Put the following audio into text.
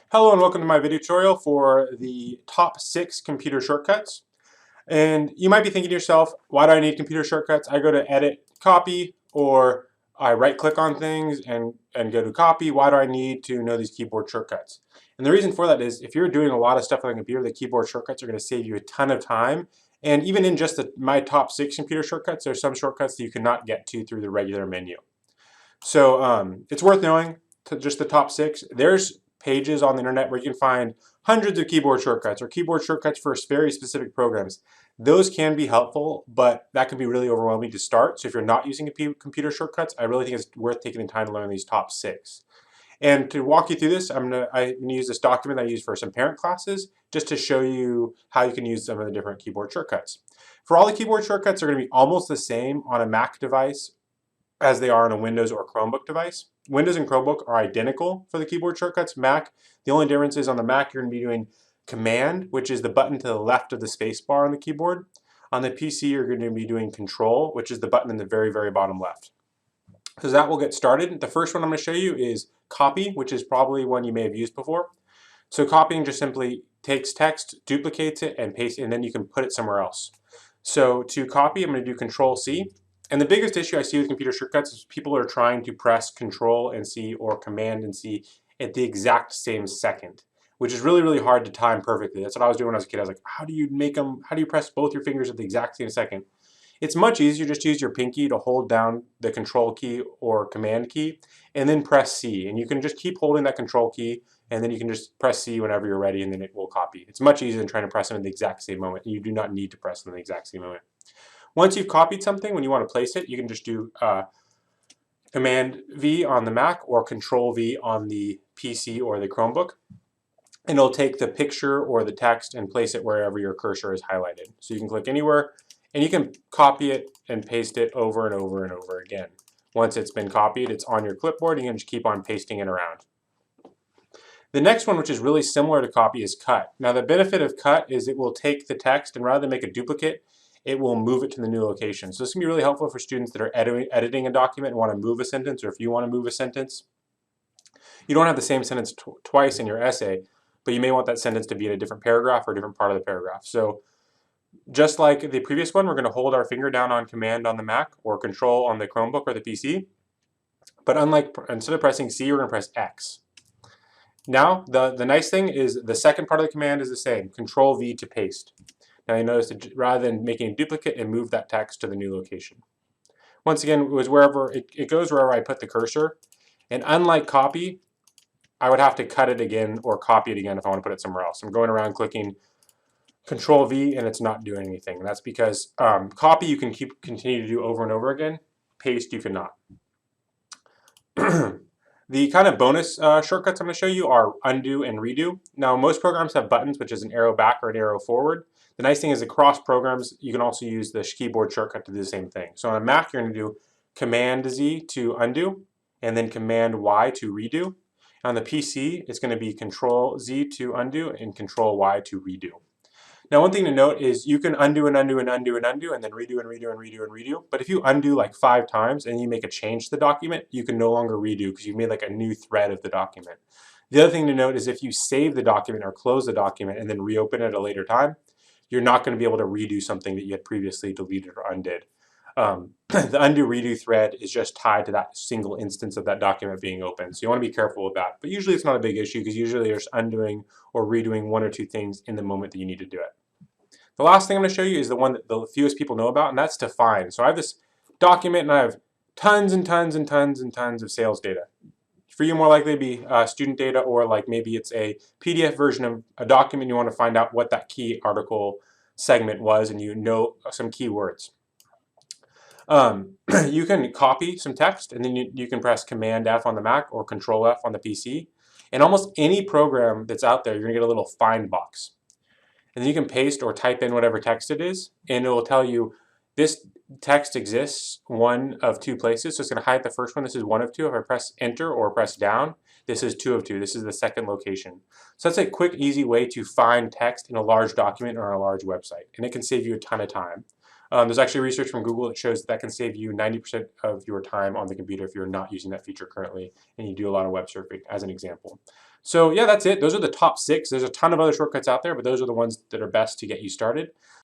Hello and welcome to my video tutorial for the top 6 computer shortcuts. And you might be thinking to yourself, why do I need computer shortcuts? I go to edit, copy, or I right click on things and go to copy. Why do I need to know these keyboard shortcuts? And the reason for that is if you're doing a lot of stuff on the computer, the keyboard shortcuts are going to save you a ton of time. And even in just my top 6 computer shortcuts, there's some shortcuts that you cannot get to through the regular menu. So it's worth knowing just the top 6. There's pages on the internet where you can find hundreds of keyboard shortcuts or keyboard shortcuts for very specific programs. Those can be helpful, but that can be really overwhelming to start. So if you're not using computer shortcuts, I really think it's worth taking the time to learn these top 6. And to walk you through this, I'm gonna use this document that I use for some parent classes just to show you how you can use some of the different keyboard shortcuts. For all the keyboard shortcuts are going to be almost the same on a Mac device as they are on a Windows or Chromebook device. Windows and Chromebook are identical for the keyboard shortcuts. Mac, the only difference is on the Mac you're going to be doing Command, which is the button to the left of the space bar on the keyboard. On the PC you're going to be doing Control, which is the button in the very, very bottom left. So that will get started. The first one I'm going to show you is Copy, which is probably one you may have used before. So copying just simply takes text, duplicates it, and pastes it, and then you can put it somewhere else. So to copy, I'm going to do Control C. And the biggest issue I see with computer shortcuts is people are trying to press Control and C or Command and C at the exact same second, which is really, really hard to time perfectly. That's what I was doing when I was a kid. I was like, how do you press both your fingers at the exact same second? It's much easier just to use your pinky to hold down the Control key or Command key and then press C. And you can just keep holding that Control key and then you can just press C whenever you're ready and then it will copy. It's much easier than trying to press them at the exact same moment. You do not need to press them at the exact same moment. Once you've copied something, when you want to place it, you can just do Command V on the Mac or Control V on the PC or the Chromebook. And it'll take the picture or the text and place it wherever your cursor is highlighted. So you can click anywhere and you can copy it and paste it over and over and over again. Once it's been copied, it's on your clipboard, and you can just keep on pasting it around. The next one, which is really similar to copy, is cut. Now the benefit of cut is it will take the text and rather than make a duplicate, it will move it to the new location. So this can be really helpful for students that are editing a document and want to move a sentence, or if you want to move a sentence. You don't have the same sentence twice in your essay, but you may want that sentence to be in a different paragraph or a different part of the paragraph. So just like the previous one, we're going to hold our finger down on Command on the Mac or Control on the Chromebook or the PC. But instead of pressing C, we're going to press X. Now, the nice thing is the second part of the command is the same, Control V to paste. Now you notice that rather than making a duplicate, it moved that text to the new location. Once again, it was wherever it goes wherever I put the cursor. And unlike copy, I would have to cut it again or copy it again if I want to put it somewhere else. I'm going around clicking Control V and it's not doing anything. And that's because copy you can continue to do over and over again. Paste you cannot. The kind of bonus shortcuts I'm going to show you are undo and redo. Now most programs have buttons, which is an arrow back or an arrow forward. The nice thing is across programs you can also use the keyboard shortcut to do the same thing. So on a Mac you're going to do Command Z to undo and then Command Y to redo. On the PC it's going to be Control Z to undo and Control Y to redo. Now one thing to note is you can undo and undo and undo and undo and then redo and redo and redo and redo. But if you undo like 5 times and you make a change to the document, you can no longer redo because you've made like a new thread of the document. The other thing to note is if you save the document or close the document and then reopen it at a later time, you're not going to be able to redo something that you had previously deleted or undid. The undo redo thread is just tied to that single instance of that document being open. So you want to be careful with that. But usually it's not a big issue because usually you're just undoing or redoing 1 or 2 things in the moment that you need to do it. The last thing I'm going to show you is the one that the fewest people know about, and that's define. So I have this document and I have tons and tons and tons and tons of sales data. For you, more likely to be student data, or like maybe it's a PDF version of a document. You want to find out what that key article segment was and you know some keywords. You can copy some text and then you can press Command F on the Mac or Control F on the PC. In almost any program that's out there, you're going to get a little find box. And then you can paste or type in whatever text it is, and it will tell you this text exists 1 of 2 places. So it's going to hide the first one. This is 1 of 2. If I press enter or press down, this is 2 of 2. This is the second location. So that's a quick, easy way to find text in a large document or on a large website, and it can save you a ton of time. There's actually research from Google that shows that can save you 90% of your time on the computer if you're not using that feature currently and you do a lot of web surfing, as an example. So yeah, that's it. Those are the top 6. There's a ton of other shortcuts out there, but those are the ones that are best to get you started.